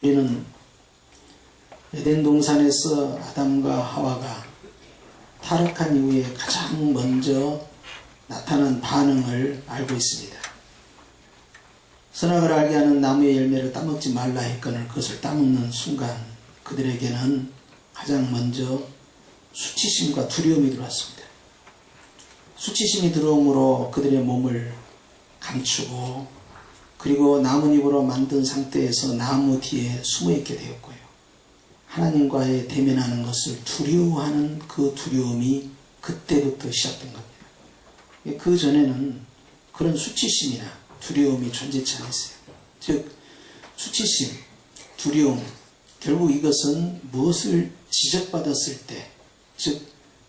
우리는 에덴 동산에서 아담과 하와가 타락한 이후에 가장 먼저 나타난 반응을 알고 있습니다. 선악을 알게 하는 나무의 열매를 따먹지 말라 했거늘 그것을 따먹는 순간 그들에게는 가장 먼저 수치심과 두려움이 들어왔습니다. 수치심이 들어옴으로 그들의 몸을 감추고 그리고 나뭇잎으로 만든 상태에서 나무 뒤에 숨어있게 되었고요. 하나님과의 대면하는 것을 두려워하는 그 두려움이 그때부터 시작된 겁니다. 그 전에는 그런 수치심이나 두려움이 존재치 않았어요. 즉 수치심, 두려움, 결국 이것은 무엇을 지적받았을 때, 즉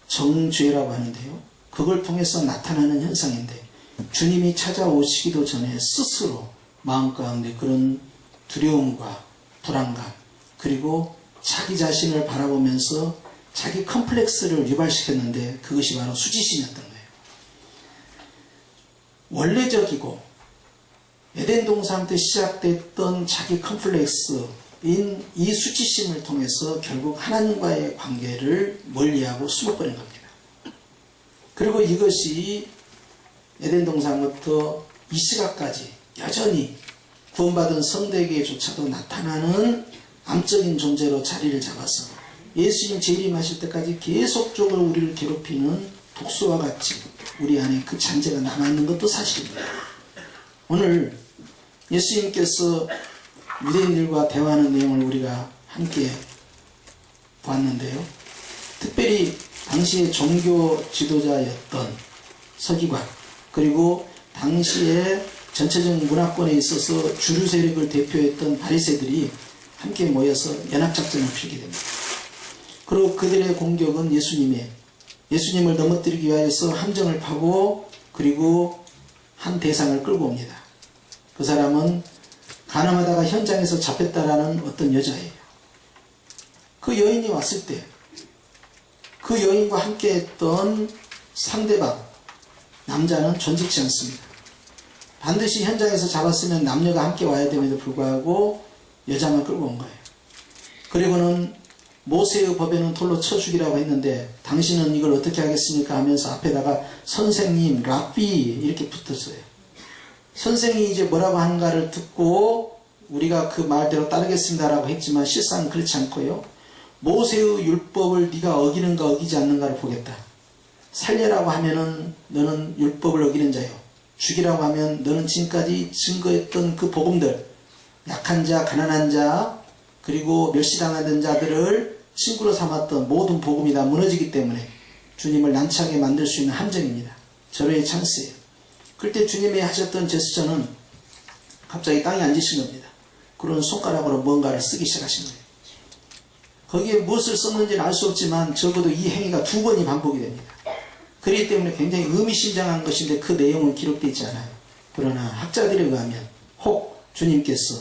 정죄라고 하는데요. 그걸 통해서 나타나는 현상인데 주님이 찾아오시기도 전에 스스로 마음 가운데 그런 두려움과 불안감 그리고 자기 자신을 바라보면서 자기 컴플렉스를 유발시켰는데 그것이 바로 수치심이었던 거예요. 원래적이고 에덴 동산 때 시작됐던 자기 컴플렉스인 이 수치심을 통해서 결국 하나님과의 관계를 멀리하고 숨어버린 겁니다. 그리고 이것이 에덴 동산부터 이 시각까지 여전히 구원받은 성도에게조차도 나타나는 암적인 존재로 자리를 잡아서 예수님 재림하실 때까지 계속적으로 우리를 괴롭히는 독소와 같이 우리 안에 그 잔재가 남아있는 것도 사실입니다. 오늘 예수님께서 유대인들과 대화하는 내용을 우리가 함께 보았는데요. 특별히 당시의 종교 지도자였던 서기관 그리고 당시에 전체적인 문화권에 있어서 주류 세력을 대표했던 바리새들이 함께 모여서 연합작전을 펼게 됩니다. 그리고 그들의 공격은 예수님을 넘어뜨리기 위하여서 함정을 파고 그리고 한 대상을 끌고 옵니다. 그 사람은 가늠하다가 현장에서 잡혔다라는 어떤 여자예요. 그 여인이 왔을 때 그 여인과 함께 했던 상대방 남자는 존재치 않습니다. 반드시 현장에서 잡았으면 남녀가 함께 와야 됨에도 불구하고 여자만 끌고 온 거예요. 그리고는 모세의 법에는 돌로 쳐 죽이라고 했는데 당신은 이걸 어떻게 하겠습니까 하면서 앞에다가 선생님, 랍비 이렇게 붙었어요. 선생이 이제 뭐라고 하는가를 듣고 우리가 그 말대로 따르겠습니다라고 했지만 실상 그렇지 않고요. 모세의 율법을 네가 어기는가 어기지 않는가를 보겠다. 살려라고 하면은 너는 율법을 어기는 자요. 죽이라고 하면 너는 지금까지 증거했던 그 복음들, 약한 자, 가난한 자, 그리고 멸시당하던 자들을 친구로 삼았던 모든 복음이 다 무너지기 때문에 주님을 난처하게 만들 수 있는 함정입니다. 절호의 찬스예요. 그때 주님이 하셨던 제스처는 갑자기 땅에 앉으신 겁니다. 그런 손가락으로 뭔가를 쓰기 시작하신 거예요. 거기에 무엇을 썼는지는 알 수 없지만 적어도 이 행위가 2번이 반복이 됩니다. 그렇기 때문에 굉장히 의미심장한 것인데 그 내용은 기록되어 있지 않아요. 그러나 학자들에 의하면 혹 주님께서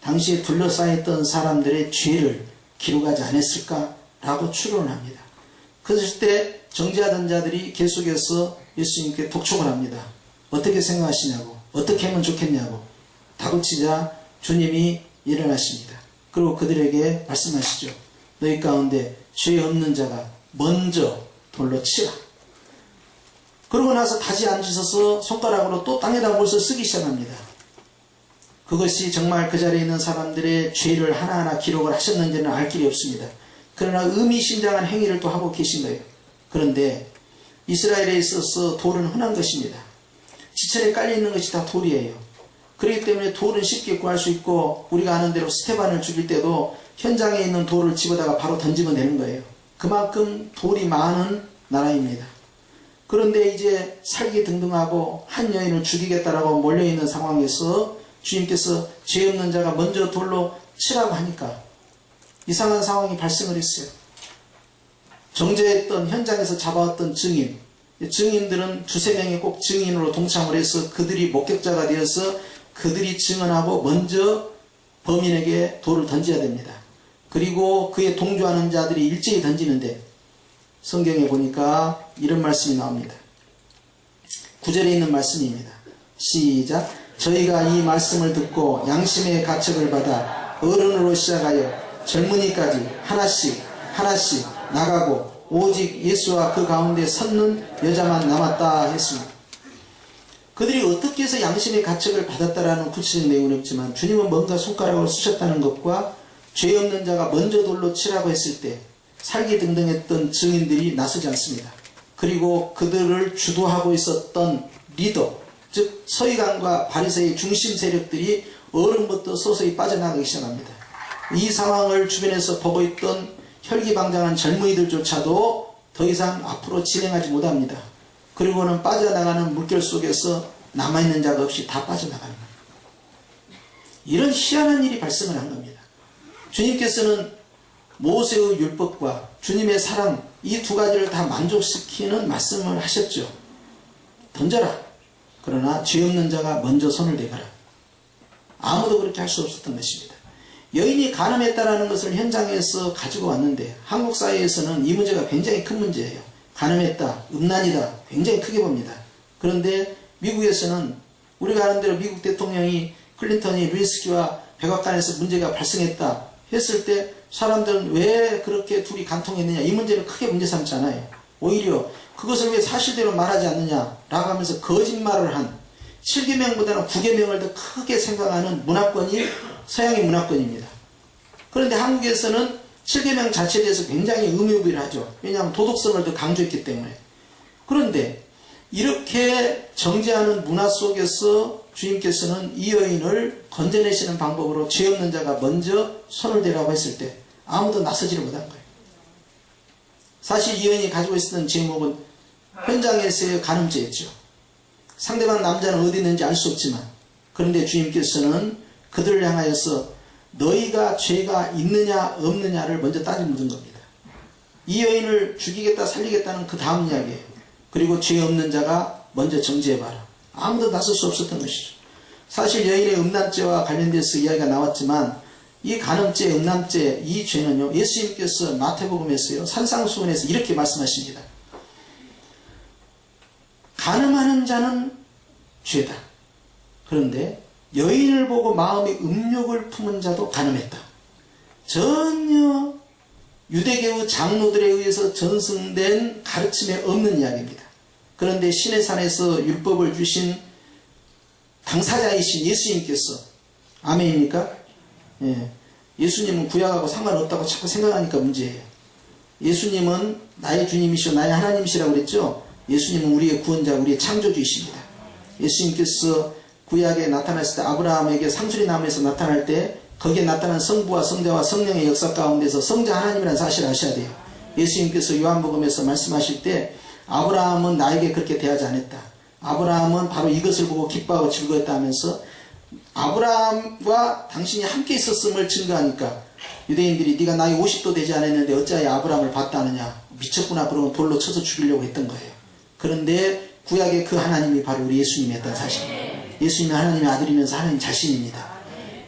당시에 둘러싸였던 사람들의 죄를 기록하지 않았을까라고 추론을 합니다. 그랬을 때 정죄하던 자들이 계속해서 예수님께 독촉을 합니다. 어떻게 생각하시냐고, 어떻게 하면 좋겠냐고 다그치자 주님이 일어나십니다. 그리고 그들에게 말씀하시죠. 너희 가운데 죄 없는 자가 먼저 돌로 치라. 그러고 나서 다시 앉으셔서 손가락으로 또 땅에다 뭘 쓰기 시작합니다. 그것이 정말 그 자리에 있는 사람들의 죄를 하나하나 기록을 하셨는지는 알 길이 없습니다. 그러나 의미심장한 행위를 또 하고 계신 거예요. 그런데 이스라엘에 있어서 돌은 흔한 것입니다. 지천에 깔려있는 것이 다 돌이에요. 그렇기 때문에 돌은 쉽게 구할 수 있고 우리가 아는 대로 스테반을 죽일 때도 현장에 있는 돌을 집어다가 바로 던지면 되는 거예요. 그만큼 돌이 많은 나라입니다. 그런데 이제 살기 등등하고 한 여인을 죽이겠다라고 몰려있는 상황에서 주님께서 죄 없는 자가 먼저 돌로 치라고 하니까 이상한 상황이 발생을 했어요. 정죄했던 현장에서 잡아왔던 증인들은 2-3명이 꼭 증인으로 동참을 해서 그들이 목격자가 되어서 그들이 증언하고 먼저 범인에게 돌을 던져야 됩니다. 그리고 그에 동조하는 자들이 일제히 던지는데 성경에 보니까 이런 말씀이 나옵니다. 9절에 있는 말씀입니다. 시작. 저희가 이 말씀을 듣고 양심의 가책을 받아 어른으로 시작하여 젊은이까지 하나씩 나가고 오직 예수와 그 가운데 섰는 여자만 남았다 했습니다. 그들이 어떻게 해서 양심의 가책을 받았다라는 구체적인 내용은 없지만 주님은 뭔가 손가락을 쓰셨다는 것과 죄 없는 자가 먼저 돌로 치라고 했을 때 살기등등했던 증인들이 나서지 않습니다. 그리고 그들을 주도하고 있었던 리더, 즉 서기관과 바리새의 중심 세력들이 어른부터 서서히 빠져나가기 시작합니다. 이 상황을 주변에서 보고 있던 혈기방장한 젊은이들조차도 더 이상 앞으로 진행하지 못합니다. 그리고는 빠져나가는 물결 속에서 남아있는 자가 없이 다 빠져나가는 겁니다. 이런 희한한 일이 발생을 한 겁니다. 주님께서는 모세의 율법과 주님의 사랑, 이 두 가지를 다 만족시키는 말씀을 하셨죠. 던져라. 그러나 죄 없는 자가 먼저 손을 대거라. 아무도 그렇게 할 수 없었던 것입니다. 여인이 간음했다라는 것을 현장에서 가지고 왔는데 한국 사회에서는 이 문제가 굉장히 큰 문제예요. 간음했다, 음란이다, 굉장히 크게 봅니다. 그런데 미국에서는 우리가 아는 대로 미국 대통령이 클린턴이 루이스키와 백악관에서 문제가 발생했다 했을 때 사람들은 왜 그렇게 둘이 간통했느냐, 이 문제를 크게 문제 삼지 않아요. 오히려 그것을 왜 사실대로 말하지 않느냐라고 하면서 거짓말을 한 7계명보다는 9계명을 더 크게 생각하는 문화권이 서양의 문화권입니다. 그런데 한국에서는 7계명 자체에 대해서 굉장히 의미부여를 하죠. 왜냐하면 도덕성을 더 강조했기 때문에. 그런데 이렇게 정죄하는 문화 속에서 주님께서는 이 여인을 건져내시는 방법으로 죄 없는 자가 먼저 손을 대라고 했을 때 아무도 나서지를 못한 거예요. 사실 이 여인이 가지고 있었던 제목은 현장에서의 간음죄였죠. 상대방 남자는 어디 있는지 알 수 없지만, 그런데 주님께서는 그들을 향하여서 너희가 죄가 있느냐 없느냐를 먼저 따져 묻은 겁니다. 이 여인을 죽이겠다 살리겠다는 그 다음 이야기예요. 그리고 죄 없는 자가 먼저 정죄해봐라. 아무도 나설 수 없었던 것이죠. 사실 여인의 음란죄와 관련돼서 이야기가 나왔지만 이 간음죄, 음란죄, 이 죄는요, 예수님께서 마태복음에서요, 산상수훈에서 이렇게 말씀하십니다. 간음하는 자는 죄다. 그런데 여인을 보고 마음에 음욕을 품은 자도 간음했다. 전혀 유대교의 장로들에 의해서 전승된 가르침에 없는 이야기입니다. 그런데 시내산에서 율법을 주신 당사자이신 예수님께서, 아멘입니까? 예. 예수님은 구약하고 상관없다고 자꾸 생각하니까 문제예요. 예수님은 나의 주님이시오 나의 하나님이시라고 그랬죠. 예수님은 우리의 구원자, 우리의 창조주이십니다. 예수님께서 구약에 나타났을 때 아브라함에게 상수리나무에서 나타날 때 거기에 나타난 성부와 성자와 성령의 역사 가운데서 성자 하나님이라는 사실을 아셔야 돼요. 예수님께서 요한복음에서 말씀하실 때 아브라함은 나에게 그렇게 대하지 않았다. 아브라함은 바로 이것을 보고 기뻐하고 즐거웠다 하면서 아브라함과 당신이 함께 있었음을 증거하니까 유대인들이 네가 나이 50도 되지 않았는데 어찌하여 아브라함을 봤다 하느냐, 미쳤구나, 그러면 돌로 쳐서 죽이려고 했던 거예요. 그런데 구약의 그 하나님이 바로 우리 예수님이었던 사실입니다. 예수님이 하나님의 아들이면서 하나님 자신입니다.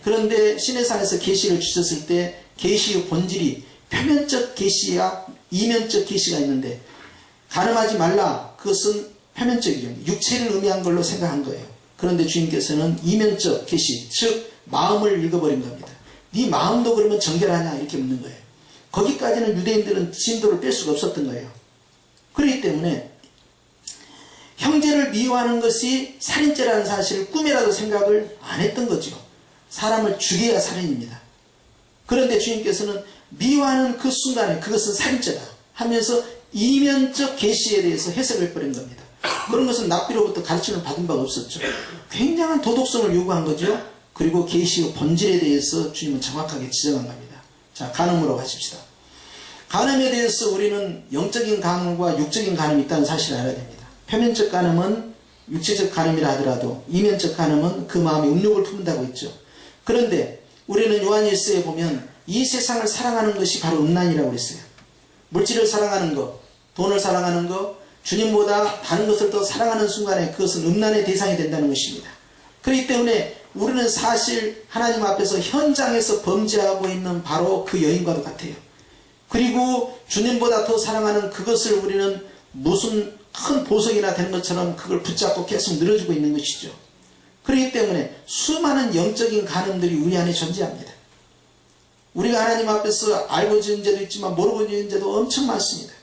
그런데 시내산에서 계시를 주셨을 때 계시의 본질이 표면적 계시와 이면적 계시가 있는데, 간음하지 말라, 그것은 표면적이죠. 육체를 의미한 걸로 생각한 거예요. 그런데 주님께서는 이면적 계시, 즉 마음을 읽어버린 겁니다. 네 마음도 그러면 정결하냐, 이렇게 묻는 거예요. 거기까지는 유대인들은 진도를 뺄 수가 없었던 거예요. 그렇기 때문에 형제를 미워하는 것이 살인죄라는 사실을 꿈이라도 생각을 안 했던 거죠. 사람을 죽여야 살인입니다. 그런데 주님께서는 미워하는 그 순간에 그것은 살인죄다 하면서 이면적 계시에 대해서 해석을 해버린 겁니다. 그런 것은 납비로부터 가르침을 받은 바가 없었죠. 굉장한 도덕성을 요구한 거죠. 그리고 계시의 본질에 대해서 주님은 정확하게 지적한 겁니다. 자, 간음으로 가십시다. 간음에 대해서 우리는 영적인 간음과 육적인 간음이 있다는 사실을 알아야 됩니다. 표면적 간음은 육체적 간음이라 하더라도 이면적 간음은 그 마음에 음욕을 품는다고 했죠. 그런데 우리는 요한일서에 보면 이 세상을 사랑하는 것이 바로 음란이라고 했어요. 물질을 사랑하는 것, 돈을 사랑하는 것, 주님보다 다른 것을 더 사랑하는 순간에 그것은 음란의 대상이 된다는 것입니다. 그렇기 때문에 우리는 사실 하나님 앞에서 현장에서 범죄하고 있는 바로 그 여인과도 같아요. 그리고 주님보다 더 사랑하는 그것을 우리는 무슨 큰 보석이나 되는 것처럼 그걸 붙잡고 계속 늘어지고 있는 것이죠. 그렇기 때문에 수많은 영적인 간음들이 우리 안에 존재합니다. 우리가 하나님 앞에서 알고 지은 죄도 있지만 모르고 지은 죄도 엄청 많습니다.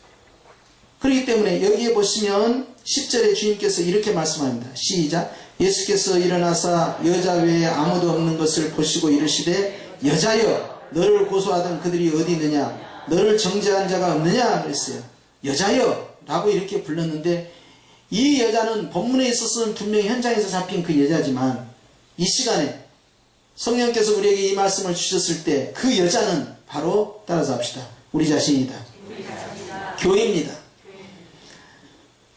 그렇기 때문에 여기에 보시면 10절에 주님께서 이렇게 말씀합니다. 시작. 예수께서 일어나사 여자 외에 아무도 없는 것을 보시고 이르시되 여자여 너를 고소하던 그들이 어디 있느냐, 너를 정죄한 자가 없느냐 그랬어요. 여자여 라고 이렇게 불렀는데, 이 여자는 본문에 있어서는 분명히 현장에서 잡힌 그 여자지만 이 시간에 성령께서 우리에게 이 말씀을 주셨을 때 그 여자는 바로, 따라서 합시다, 우리 자신이다. 교회입니다.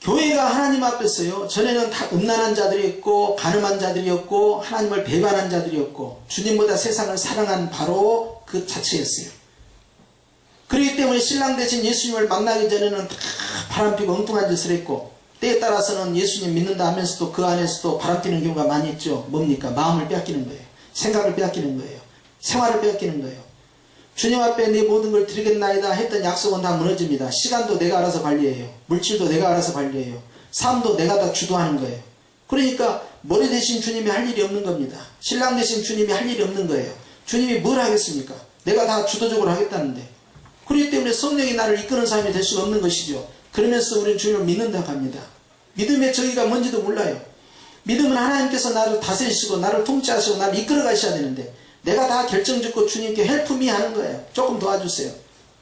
교회가 하나님 앞에서요, 전에는 다 음란한 자들이었고 가늠한 자들이었고 하나님을 배반한 자들이었고 주님보다 세상을 사랑한 바로 그 자체였어요. 그렇기 때문에 신랑 대신 예수님을 만나기 전에는 다 바람피고 엉뚱한 짓을 했고, 때에 따라서는 예수님 믿는다 하면서도 그 안에서도 바람피는 경우가 많이 있죠. 뭡니까? 마음을 빼앗기는 거예요. 생각을 빼앗기는 거예요. 생활을 빼앗기는 거예요. 주님 앞에 내 모든 걸 드리겠나이다 했던 약속은 다 무너집니다. 시간도 내가 알아서 관리해요. 물질도 내가 알아서 관리해요. 삶도 내가 다 주도하는 거예요. 그러니까 머리 대신 주님이 할 일이 없는 겁니다. 신랑 대신 주님이 할 일이 없는 거예요. 주님이 뭘 하겠습니까? 내가 다 주도적으로 하겠다는데. 그렇기 때문에 성령이 나를 이끄는 사람이 될 수가 없는 것이죠. 그러면서 우리는 주님을 믿는다고 합니다. 믿음의 정의가 뭔지도 몰라요. 믿음은 하나님께서 나를 다스리시고 나를 통치하시고 나를 이끌어 가셔야 되는데, 내가 다 결정짓고 주님께 헬프미 하는 거예요. 조금 도와주세요.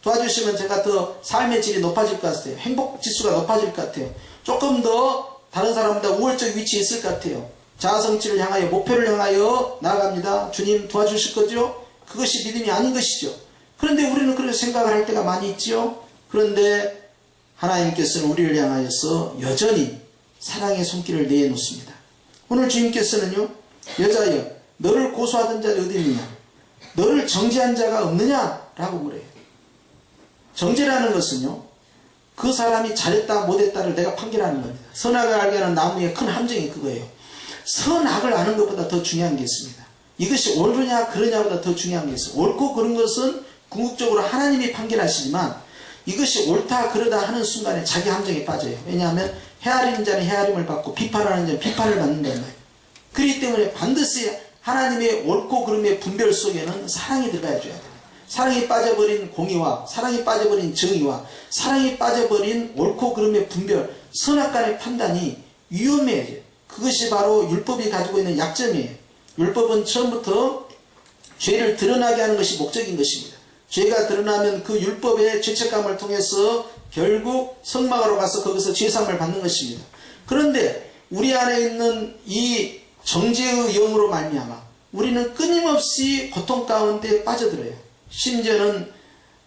도와주시면 제가 더 삶의 질이 높아질 것 같아요. 행복 지수가 높아질 것 같아요. 조금 더 다른 사람보다 우월적 위치에 있을 것 같아요. 자아성취를 향하여, 목표를 향하여 나아갑니다. 주님 도와주실 거죠? 그것이 믿음이 아닌 것이죠. 그런데 우리는 그렇게 생각을 할 때가 많이 있죠. 그런데 하나님께서는 우리를 향하여서 여전히 사랑의 손길을 내놓습니다. 오늘 주님께서는요, 여자여 너를 고소하던 자가 어디 있느냐, 너를 정죄한 자가 없느냐 라고 물어요. 정죄라는 것은요, 그 사람이 잘했다 못했다를 내가 판결하는 겁니다. 선악을 알게 하는 나무의 큰 함정이 그거예요. 선악을 아는 것보다 더 중요한 게 있습니다. 이것이 옳으냐 그러냐보다 더 중요한 게 있어요. 옳고 그른 것은 궁극적으로 하나님이 판결하시지만, 이것이 옳다 그러다 하는 순간에 자기 함정에 빠져요. 왜냐하면 헤아리는 자는 헤아림을 받고 비판하는 자는 비판을 받는다는 거예요. 그렇기 때문에 반드시 하나님의 옳고 그름의 분별 속에는 사랑이 들어가야 돼요. 사랑이 빠져버린 공의와 사랑이 빠져버린 정의와 사랑이 빠져버린 옳고 그름의 분별, 선악간의 판단이 위험해요. 그것이 바로 율법이 가지고 있는 약점이에요. 율법은 처음부터 죄를 드러나게 하는 것이 목적인 것입니다. 죄가 드러나면 그 율법의 죄책감을 통해서 결국 성막으로 가서 거기서 죄사함을 받는 것입니다. 그런데 우리 안에 있는 이 정죄의 영으로 말미암아 우리는 끊임없이 고통 가운데 빠져들어요. 심지어는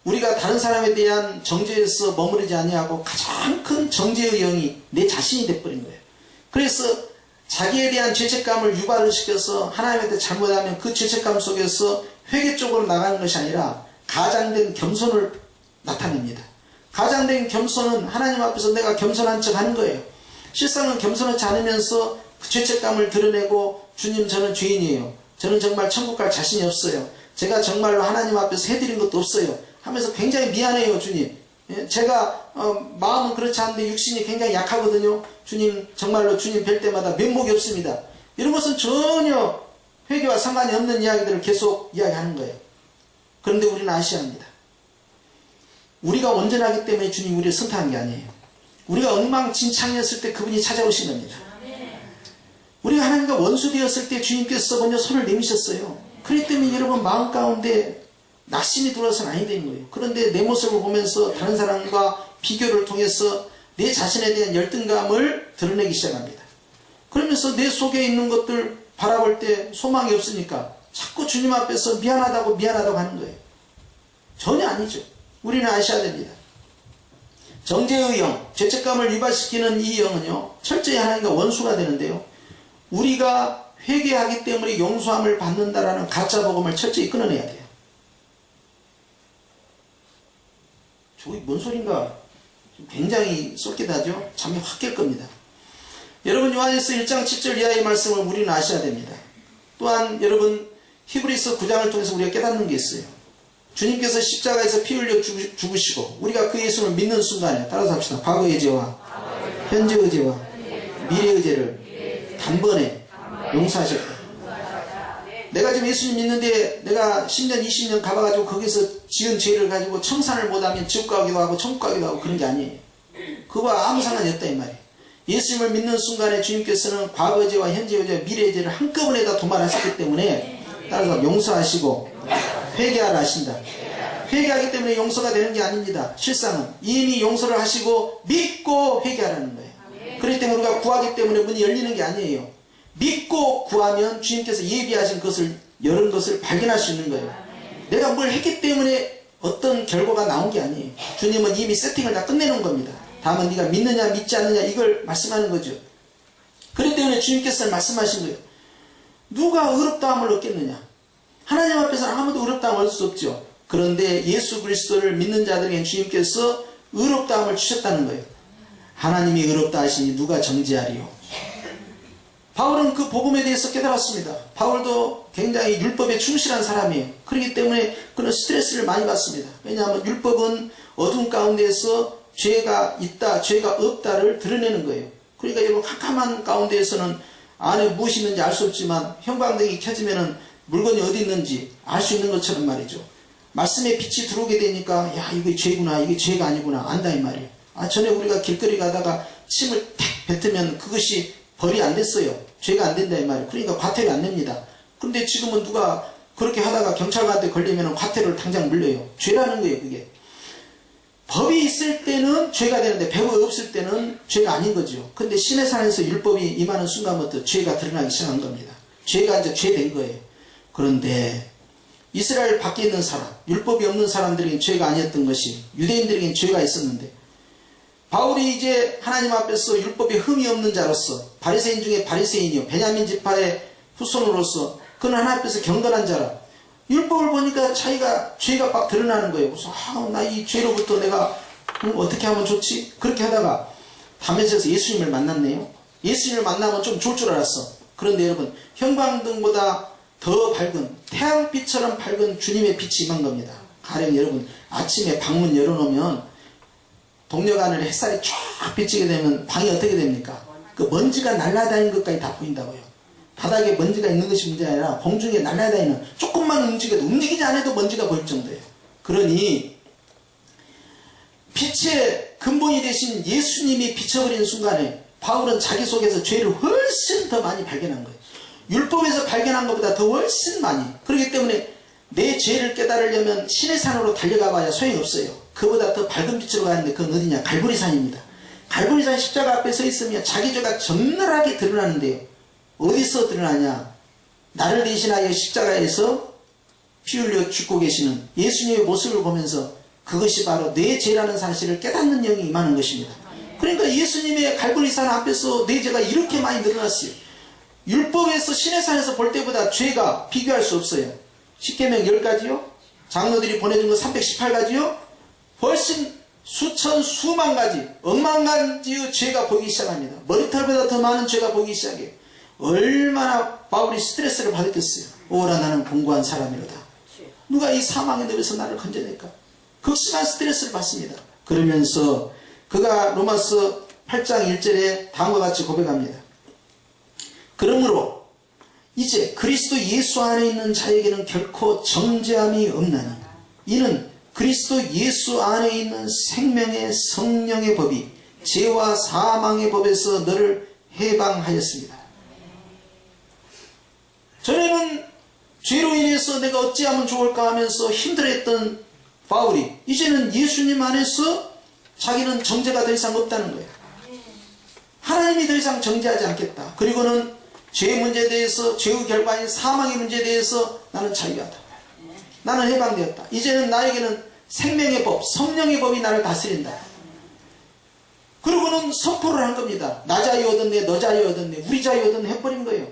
우리가 다른 사람에 대한 정죄에서 머무르지 아니하고 가장 큰 정죄의 영이 내 자신이 돼버린 거예요. 그래서 자기에 대한 죄책감을 유발을 시켜서 하나님한테 잘못하면 그 죄책감 속에서 회개 쪽으로 나가는 것이 아니라 가장된 겸손을 나타냅니다. 가장된 겸손은 하나님 앞에서 내가 겸손한 척 하는 거예요. 실상은 겸손하지 않으면서 그 죄책감을 드러내고, 주님 저는 죄인이에요. 저는 정말 천국 갈 자신이 없어요. 제가 정말로 하나님 앞에서 해드린 것도 없어요 하면서 굉장히 미안해요 주님. 제가 마음은 그렇지 않은데 육신이 굉장히 약하거든요. 주님 정말로 주님 뵐 때마다 면목이 없습니다. 이런 것은 전혀 회개와 상관이 없는 이야기들을 계속 이야기하는 거예요. 그런데 우리는 아셔야 합니다. 우리가 온전하기 때문에 주님 우리를 선택한 게 아니에요. 우리가 엉망진창이었을 때 그분이 찾아오신 겁니다. 우리가 하나님과 원수되었을 때 주님께서 먼저 손을 내미셨어요. 그렇기 때문에 여러분 마음 가운데 낙심이 들어와서는 아니 되는 거예요. 그런데 내 모습을 보면서 다른 사람과 비교를 통해서 내 자신에 대한 열등감을 드러내기 시작합니다. 그러면서 내 속에 있는 것들 바라볼 때 소망이 없으니까 자꾸 주님 앞에서 미안하다고 하는 거예요. 전혀 아니죠. 우리는 아셔야 됩니다. 정죄의 영, 죄책감을 유발시키는 이 영은요, 철저히 하나님과 원수가 되는데요, 우리가 회개하기 때문에 용서함을 받는다라는 가짜 복음을 철저히 끊어내야 돼요. 저게 뭔 소린가 굉장히 쏠깃하죠. 잠이 확 깰 겁니다. 여러분 요한일서 1장 7절 이하의 말씀을 우리는 아셔야 됩니다. 또한 여러분 히브리서 9장을 통해서 우리가 깨닫는 게 있어요. 주님께서 십자가에서 피 흘려 죽으시고 우리가 그 예수를 믿는 순간에, 따라서 합시다. 과거의 죄와 현재의 죄와 미래의 죄를 단번에 용서하셨다. 내가 지금 예수님 믿는데 내가 10년 20년 가봐가지고 거기서 지은 죄를 가지고 청산을 못하면 지옥 가기도 하고 천국 가기도 하고 그런 게 아니에요. 그거와 아무 상관이 없다 이 말이에요. 예수님을 믿는 순간에 주님께서는 과거 죄와 현재 죄와 미래의 죄를 한꺼번에 다 도말하셨기 때문에 따라서 용서하시고 회개하라 하신다. 회개하기 때문에 용서가 되는 게 아닙니다. 실상은 이미 용서를 하시고 믿고 회개하라는 거예요. 그렇기 때문에 우리가 구하기 때문에 문이 열리는 게 아니에요. 믿고 구하면 주님께서 예비하신 것을 여는 것을 발견할 수 있는 거예요. 내가 뭘 했기 때문에 어떤 결과가 나온 게 아니에요. 주님은 이미 세팅을 다 끝내놓은 겁니다. 다만 네가 믿느냐 믿지 않느냐 이걸 말씀하는 거죠. 그렇기 때문에 주님께서는 말씀하신 거예요. 누가 의롭다함을 얻겠느냐? 하나님 앞에서는 아무도 의롭다함을 얻을 수 없죠. 그런데 예수 그리스도를 믿는 자들에게 주님께서 의롭다함을 주셨다는 거예요. 하나님이 의롭다 하시니 누가 정죄하리요? 바울은 그 복음에 대해서 깨달았습니다. 바울도 굉장히 율법에 충실한 사람이에요. 그렇기 때문에 그는 스트레스를 많이 받습니다. 왜냐하면 율법은 어둠 가운데에서 죄가 있다, 죄가 없다를 드러내는 거예요. 그러니까 여러분 캄캄한 가운데에서는 안에 무엇이 있는지 알 수 없지만 형광등이 켜지면은 물건이 어디 있는지 알 수 있는 것처럼 말이죠. 말씀에 빛이 들어오게 되니까 야 이게 죄구나, 이게 죄가 아니구나 안다 이 말이에요. 전에 우리가 길거리 가다가 침을 탁 뱉으면 그것이 벌이 안 됐어요. 죄가 안 된다 이 말이에요. 그러니까 과태료 안 냅니다. 근데 지금은 누가 그렇게 하다가 경찰관한테 걸리면 과태료를 당장 물려요. 죄라는 거예요 그게. 법이 있을 때는 죄가 되는데 법이 없을 때는 죄가 아닌 거죠. 근데 신의 산에서 율법이 임하는 순간부터 죄가 드러나기 시작한 겁니다. 죄가 이제 죄 된 거예요. 그런데 이스라엘 밖에 있는 사람, 율법이 없는 사람들에게는 죄가 아니었던 것이 유대인들에게는 죄가 있었는데 바울이 이제 하나님 앞에서 율법에 흠이 없는 자로서 바리새인 중에 바리새인이요 베냐민 지파의 후손으로서 그는 하나님 앞에서 경건한 자라 율법을 보니까 자기가 죄가 막 드러나는 거예요. 그래서 나 이 죄로부터 내가 어떻게 하면 좋지? 그렇게 하다가 다메섹에서 예수님을 만났네요. 예수님을 만나면 좀 좋을 줄 알았어. 그런데 여러분 형광등보다 더 밝은 태양빛처럼 밝은 주님의 빛이 임한 겁니다. 가령 여러분 아침에 방문 열어놓으면 동력 안을 햇살이 쫙 비치게 되면 방이 어떻게 됩니까? 그 먼지가 날아다니는 것까지 다 보인다고요. 바닥에 먼지가 있는 것이 문제가 아니라 공중에 날아다니는 조금만 움직이지 않아도 먼지가 보일 정도예요. 그러니 빛의 근본이 되신 예수님이 비춰버리는 순간에 바울은 자기 속에서 죄를 훨씬 더 많이 발견한 거예요. 율법에서 발견한 것보다 더 훨씬 많이. 그렇기 때문에 내 죄를 깨달으려면 신의 산으로 달려가 봐야 소용없어요. 그보다 더 밝은 빛으로 가는데 그건 어디냐? 갈보리산입니다. 갈보리산 십자가 앞에 서 있으면 자기 죄가 적나라하게 드러나는데요. 어디서 드러나냐? 나를 대신하여 십자가에서 피 흘려 죽고 계시는 예수님의 모습을 보면서 그것이 바로 내 죄라는 사실을 깨닫는 영이 임하는 것입니다. 그러니까 예수님의 갈보리산 앞에서 내 죄가 이렇게 많이 늘어났어요. 율법에서 신의 산에서 볼 때보다 죄가 비교할 수 없어요. 십계명 10가지요? 장로들이 보내준 거 318가지요? 훨씬 수천 수만 가지 억만 가지의 죄가 보이기 시작합니다. 머리털보다 더 많은 죄가 보이기 시작해요. 얼마나 바울이 스트레스를 받았겠어요. 오라 나는 공고한 사람이로다. 누가 이 사망의 늪에서 나를 건져낼까? 극심한 스트레스를 받습니다. 그러면서 그가 로마서 8장 1절에 다음과 같이 고백합니다. 그러므로 이제 그리스도 예수 안에 있는 자에게는 결코 정죄함이 없나니 이는 그리스도 예수 안에 있는 생명의 성령의 법이 죄와 사망의 법에서 너를 해방하였습니다. 전에는 죄로 인해서 내가 어찌하면 좋을까 하면서 힘들어했던 바울이 이제는 예수님 안에서 자기는 정죄가 더 이상 없다는 거예요. 하나님이 더 이상 정죄하지 않겠다. 그리고는 죄의 문제에 대해서 죄의 결과인 사망의 문제에 대해서 나는 자유하다. 나는 해방되었다. 이제는 나에게는 생명의 법, 성령의 법이 나를 다스린다. 그리고는 선포를 한 겁니다. 나 자유 얻었네, 너 자유 얻었네, 우리 자유 얻었네 해버린 거예요.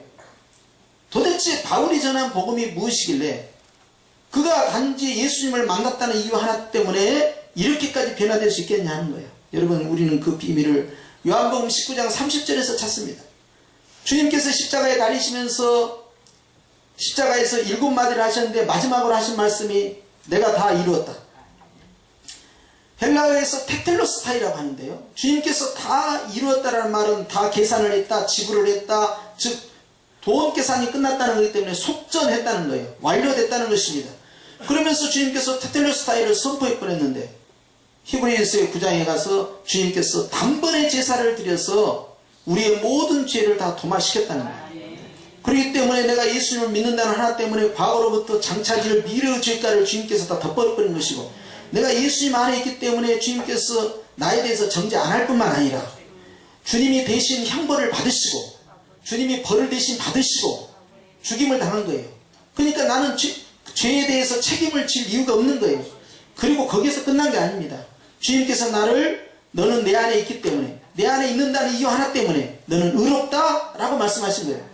도대체 바울이 전한 복음이 무엇이길래 그가 단지 예수님을 만났다는 이유 하나 때문에 이렇게까지 변화될 수 있겠냐 하는 거예요. 여러분 우리는 그 비밀을 요한복음 19장 30절에서 찾습니다. 주님께서 십자가에 달리시면서 십자가에서 7마디를 하셨는데 마지막으로 하신 말씀이 내가 다 이루었다. 헬라어에서 테텔로스타이라고 하는데요. 주님께서 다 이루었다라는 말은 다 계산을 했다, 지불을 했다, 즉 돈 계산이 끝났다는 거기 때문에 속전했다는 거예요. 완료됐다는 것입니다. 그러면서 주님께서 테텔레스타이를 선포해 버렸는데 히브리서의 9장에 가서 주님께서 단번에 제사를 드려서 우리의 모든 죄를 다 도말시켰다는 거예요. 그렇기 때문에 내가 예수님을 믿는다는 하나 때문에 과거로부터 장차질 미래의 죄가를 주님께서 다 덮어버린 것이고, 내가 예수님 안에 있기 때문에 주님께서 나에 대해서 정죄 안 할 뿐만 아니라 주님이 대신 형벌을 받으시고 주님이 벌을 대신 받으시고 죽임을 당한 거예요. 그러니까 나는 죄에 대해서 책임을 질 이유가 없는 거예요. 그리고 거기서 끝난 게 아닙니다. 주님께서 너는 내 안에 있기 때문에, 내 안에 있는다는 이유 하나 때문에 너는 의롭다 라고 말씀하신 거예요.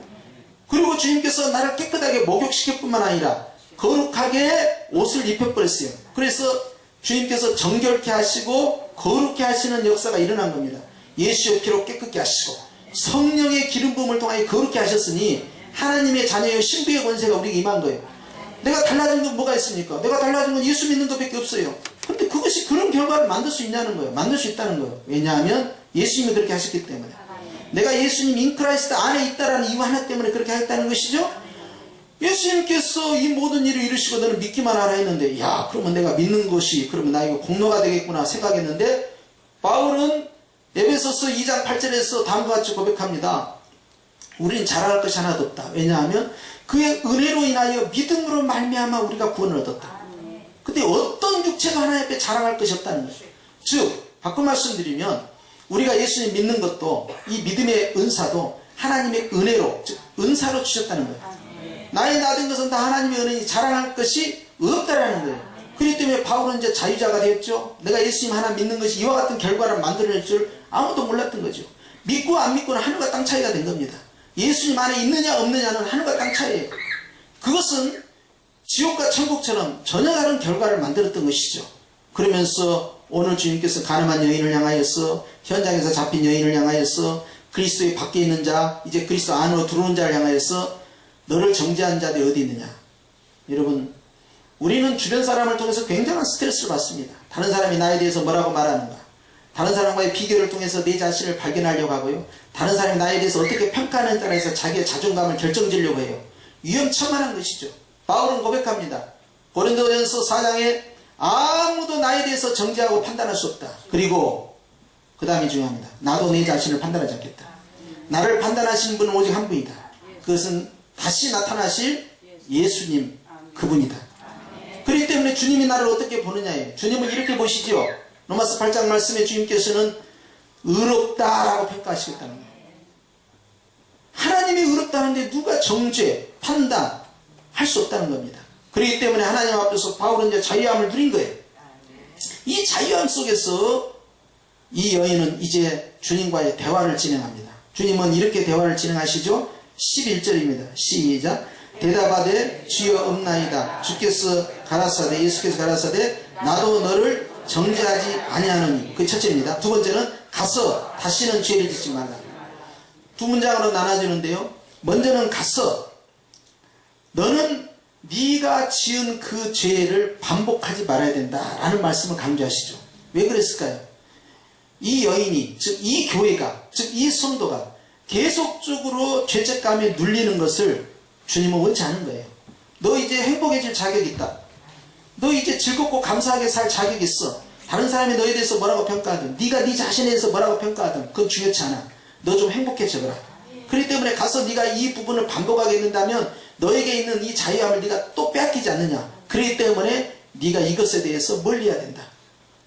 그리고 주님께서 나를 깨끗하게 목욕시킬 뿐만 아니라 거룩하게 옷을 입혀버렸어요. 그래서 주님께서 정결케 하시고 거룩케 하시는 역사가 일어난 겁니다. 예수의 피로 깨끗게 하시고 성령의 기름 부음을 통하여 거룩케 하셨으니 하나님의 자녀의 신부의 권세가 우리에게 임한 거예요. 내가 달라진 건 뭐가 있습니까? 내가 달라진 건 예수 믿는 것밖에 없어요. 그런데 그것이 그런 결과를 만들 수 있냐는 거예요. 만들 수 있다는 거예요. 왜냐하면 예수님이 그렇게 하셨기 때문에. 내가 예수님 인크라이스트 안에 있다라는 이유 하나 때문에 그렇게 하겠다는 것이죠. 예수님께서 이 모든 일을 이루시고 너는 믿기만 하라 했는데, 야, 그러면 내가 믿는 것이 그러면 나 이거 공로가 되겠구나 생각했는데, 바울은 에베소서 2장 8절에서 다음과 같이 고백합니다. 우리는 자랑할 것이 하나도 없다. 왜냐하면 그의 은혜로 인하여 믿음으로 말미암아 우리가 구원을 얻었다. 근데 어떤 육체가 하나님 앞에 자랑할 것이 없다는 거예요. 즉 바꿔 말씀드리면 우리가 예수님 믿는 것도, 이 믿음의 은사도 하나님의 은혜로, 즉 은사로 주셨다는 거예요. 나의 나된 것은 다 하나님의 은혜니 자랑할 것이 없다라는 거예요. 그렇기 때문에 바울은 이제 자유자가 되었죠. 내가 예수님 하나 믿는 것이 이와 같은 결과를 만들어낼 줄 아무도 몰랐던 거죠. 믿고 안 믿고는 하늘과 땅 차이가 된 겁니다. 예수님 안에 있느냐 없느냐는 하늘과 땅 차이예요. 그것은 지옥과 천국처럼 전혀 다른 결과를 만들었던 것이죠. 그러면서 오늘 주님께서 가늠한 여인을 향하여서, 현장에서 잡힌 여인을 향하여서, 그리스도의 밖에 있는 자, 이제 그리스도 안으로 들어오는 자를 향하여서 너를 정죄한 자들이 어디 있느냐. 여러분, 우리는 주변 사람을 통해서 굉장한 스트레스를 받습니다. 다른 사람이 나에 대해서 뭐라고 말하는가, 다른 사람과의 비교를 통해서 내 자신을 발견하려고 하고요, 다른 사람이 나에 대해서 어떻게 평가하느냐에 따라서 자기의 자존감을 결정지려고 해요. 위험천만한 것이죠. 바울은 고백합니다. 고린도전서 4장에 아무도 나에 대해서 정죄하고 판단할 수 없다. 그리고 그 다음이 중요합니다. 나도 내 자신을 판단하지 않겠다. 나를 판단하시는 분은 오직 한 분이다. 그것은 다시 나타나실 예수님, 그분이다. 그렇기 때문에 주님이 나를 어떻게 보느냐예요. 주님은 이렇게 보시죠. 로마서 8장 말씀에 주님께서는 의롭다라고 평가하시겠다는 거예요. 하나님이 의롭다는데 누가 정죄, 판단 할 수 없다는 겁니다. 그렇기 때문에 하나님 앞에서 바울은 이제 자유함을 누린 거예요. 이 자유함 속에서 이 여인은 이제 주님과의 대화를 진행합니다. 주님은 이렇게 대화를 진행하시죠. 11절입니다. 시작. 대답하되 주여 없나이다. 주께서 가라사대, 예수께서 가라사대 나도 너를 정죄하지 아니하노니. 그게 첫째입니다. 두 번째는 가서 다시는 죄를 짓지 말라. 두 문장으로 나눠지는데요. 먼저는 가서 너는 네가 지은 그 죄를 반복하지 말아야 된다라는 말씀을 강조하시죠. 왜 그랬을까요? 이 여인이, 즉 이 교회가, 즉 이 성도가 계속적으로 죄책감에 눌리는 것을 주님은 원치 않은 거예요. 너 이제 행복해질 자격이 있다. 너 이제 즐겁고 감사하게 살 자격이 있어. 다른 사람이 너에 대해서 뭐라고 평가하든, 네가 네 자신에 대해서 뭐라고 평가하든 그건 중요치 않아. 너 좀 행복해져라. 그렇기 때문에 가서 네가 이 부분을 반복하게 된다면 너에게 있는 이 자유함을 네가 또 빼앗기지 않느냐. 그렇기 때문에 네가 이것에 대해서 멀리해야 된다.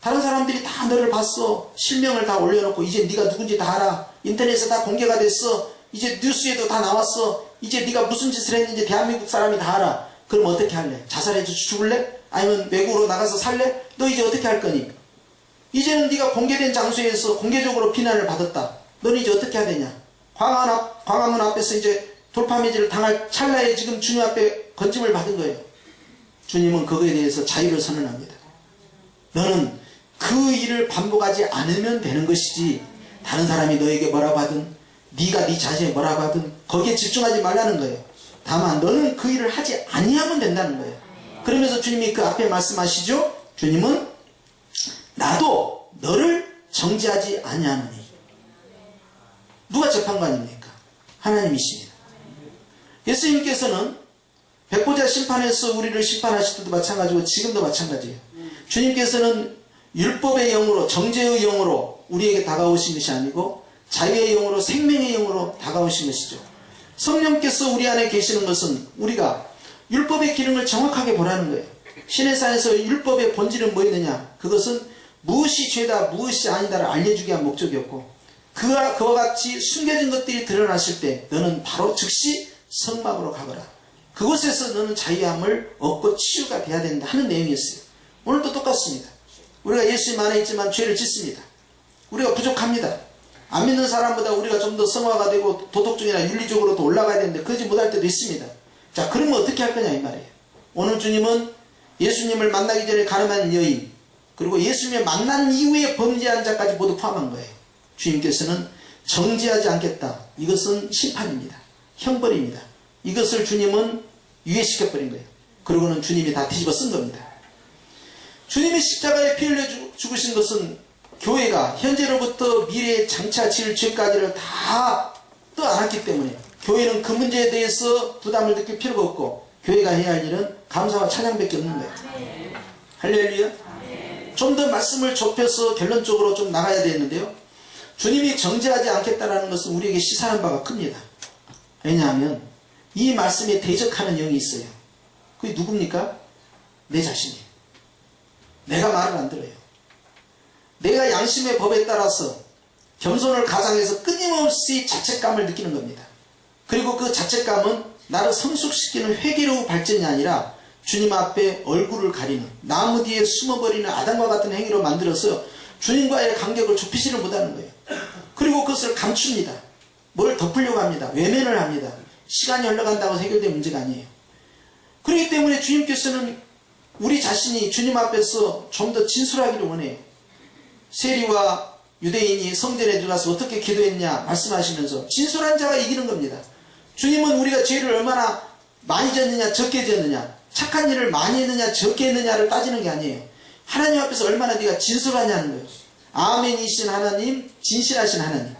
다른 사람들이 다 너를 봤어. 실명을 다 올려놓고 이제 네가 누군지 다 알아. 인터넷에 다 공개가 됐어. 이제 뉴스에도 다 나왔어. 이제 네가 무슨 짓을 했는지 대한민국 사람이 다 알아. 그럼 어떻게 할래? 자살해서 죽을래? 아니면 외국으로 나가서 살래? 너 이제 어떻게 할 거니? 이제는 네가 공개된 장소에서 공개적으로 비난을 받았다. 너는 이제 어떻게 해야 되냐? 광화문 앞에서 이제 돌파매질을 당할 찰나에 지금 주님 앞에 건짐을 받은 거예요. 주님은 그거에 대해서 자유를 선언합니다. 너는 그 일을 반복하지 않으면 되는 것이지, 다른 사람이 너에게 뭐라고 하든, 네가 네 자신에 뭐라고 하든 거기에 집중하지 말라는 거예요. 다만 너는 그 일을 하지 아니하면 된다는 거예요. 그러면서 주님이 그 앞에 말씀하시죠. 주님은 나도 너를 정죄하지 아니하노니. 누가 재판관입니까? 하나님이십니다. 예수님께서는 백보자 심판에서 우리를 심판하실 때도 마찬가지고 지금도 마찬가지예요. 주님께서는 율법의 영으로, 정죄의 영으로 우리에게 다가오신 것이 아니고 자유의 영으로, 생명의 영으로 다가오신 것이죠. 성령께서 우리 안에 계시는 것은 우리가 율법의 기능을 정확하게 보라는 거예요. 시내산에서 율법의 본질은 뭐였느냐? 그것은 무엇이 죄다 무엇이 아니다를 알려주기 위한 목적이었고, 그와 같이 숨겨진 것들이 드러났을 때 너는 바로 즉시 성막으로 가거라. 그곳에서 너는 자유함을 얻고 치유가 돼야 된다 하는 내용이었어요. 오늘도 똑같습니다. 우리가 예수님 안에 있지만 죄를 짓습니다. 우리가 부족합니다. 안 믿는 사람보다 우리가 좀 더 성화가 되고 도덕적이나 윤리적으로 더 올라가야 되는데 그러지 못할 때도 있습니다. 자, 그러면 어떻게 할 거냐 이 말이에요. 오늘 주님은 예수님을 만나기 전에 가늠한 여인, 그리고 예수님을 만난 이후에 범죄한 자까지 모두 포함한 거예요. 주님께서는 정죄하지 않겠다. 이것은 심판입니다. 형벌입니다. 이것을 주님은 유예시켜버린 거예요. 그러고는 주님이 다 뒤집어 쓴 겁니다. 주님이 십자가에 피 흘려 죽으신 것은 교회가 현재로부터 미래에 장차 지을 죄까지를 다 떠안았기 때문에 교회는 그 문제에 대해서 부담을 느낄 필요가 없고, 교회가 해야 할 일은 감사와 찬양밖에 없는 거예요. 할렐루야. 좀 더 말씀을 좁혀서 결론적으로 좀 나가야 되는데요. 주님이 정죄하지 않겠다는 것은 우리에게 시사하는 바가 큽니다. 왜냐하면 이 말씀에 대적하는 영이 있어요. 그게 누굽니까? 내 자신이에요. 내가 말을 안 들어요. 내가 양심의 법에 따라서 겸손을 가장해서 끊임없이 자책감을 느끼는 겁니다. 그리고 그 자책감은 나를 성숙시키는 회개로 발전이 아니라 주님 앞에 얼굴을 가리는, 나무 뒤에 숨어버리는 아담과 같은 행위로 만들어서 주님과의 간격을 좁히지를 못하는 거예요. 그리고 그것을 감춥니다. 뭘 덮으려고 합니다. 외면을 합니다. 시간이 흘러간다고 해결될 문제가 아니에요. 그렇기 때문에 주님께서는 우리 자신이 주님 앞에서 좀 더 진술하기를 원해요. 세리와 유대인이 성전에 들어가서 어떻게 기도했냐 말씀하시면서 진술한 자가 이기는 겁니다. 주님은 우리가 죄를 얼마나 많이 졌느냐 적게 졌느냐, 착한 일을 많이 했느냐 적게 했느냐를 따지는 게 아니에요. 하나님 앞에서 얼마나 네가 진술하냐는 거예요. 아멘이신 하나님, 진실하신 하나님.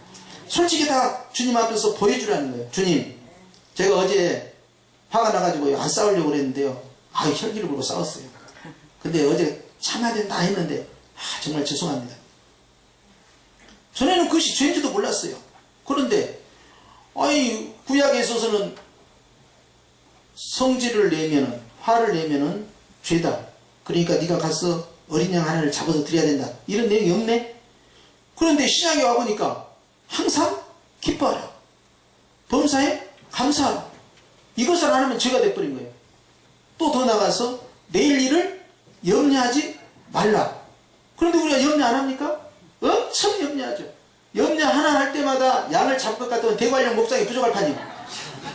솔직히 다 주님 앞에서 보여주라는 거예요. 주님, 제가 어제 화가 나가지고 안 싸우려고 그랬는데요. 혈기를 부르고 싸웠어요. 근데 어제 참아야 된다 했는데 정말 죄송합니다. 전에는 그것이 죄인지도 몰랐어요. 그런데 구약에 있어서는 성질을 내면은, 화를 내면은 죄다. 그러니까 네가 가서 어린 양 하나를 잡아서 드려야 된다. 이런 내용이 없네. 그런데 신약에 와보니까 항상 기뻐하라, 범사에 감사하라. 이것을 안 하면 죄가 돼버린 거예요. 또 더 나가서 내일 일을 염려하지 말라. 그런데 우리가 염려 안 합니까? 엄청 염려하죠. 염려 하나 할 때마다 양을 잡을 것 같으면 대관령 목장이 부족할 판이에요.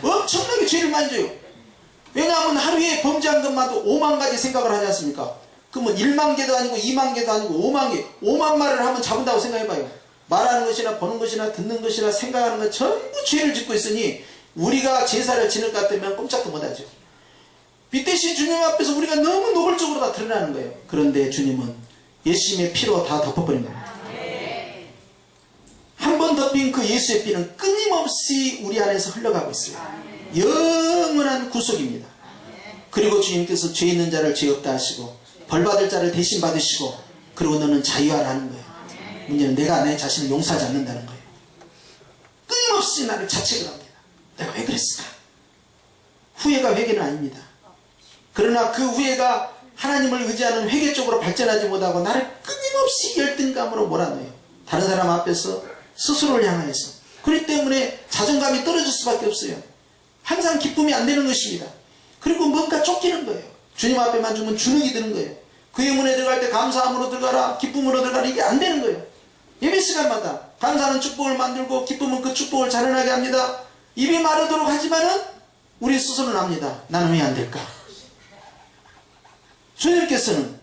엄청나게 죄를 많이 져요. 왜냐하면 하루에 범죄한 것만도 5만 가지 생각을 하지 않습니까? 그러면 1만 개도 아니고 2만 개도 아니고 5만 개, 5만 말을 하면 잡은다고 생각해봐요. 말하는 것이나 보는 것이나 듣는 것이나 생각하는 것 전부 죄를 짓고 있으니 우리가 제사를 지낼 것 같으면 꼼짝도 못하죠. 빛대신 주님 앞에서 우리가 너무 노골적으로 다 드러나는 거예요. 그런데 주님은 예수님의 피로 다 덮어버린 겁니다. 한 번 덮인 그 예수의 피는 끊임없이 우리 안에서 흘러가고 있어요. 영원한 구속입니다. 그리고 주님께서 죄 있는 자를 죄 없다 하시고 벌받을 자를 대신 받으시고, 그리고 너는 자유하라는 거예요. 문제는 내가 내 자신을 용서하지 않는다는 거예요. 끊임없이 나를 자책을 합니다. 내가 왜 그랬을까? 후회가 회개는 아닙니다. 그러나 그 후회가 하나님을 의지하는 회개 쪽으로 발전하지 못하고 나를 끊임없이 열등감으로 몰아넣어요. 다른 사람 앞에서 스스로를 향하여서. 그렇기 때문에 자존감이 떨어질 수밖에 없어요. 항상 기쁨이 안 되는 것입니다. 그리고 뭔가 쫓기는 거예요. 주님 앞에만 주면 주눅이 드는 거예요. 그의 문에 들어갈 때 감사함으로 들어가라, 기쁨으로 들어가라, 이게 안 되는 거예요. 예배 시간마다 감사는 축복을 만들고 기쁨은 그 축복을 자라나게 합니다. 입이 마르도록 하지만은 우리 스스로는 압니다. 나는 왜 안 될까? 주님께서는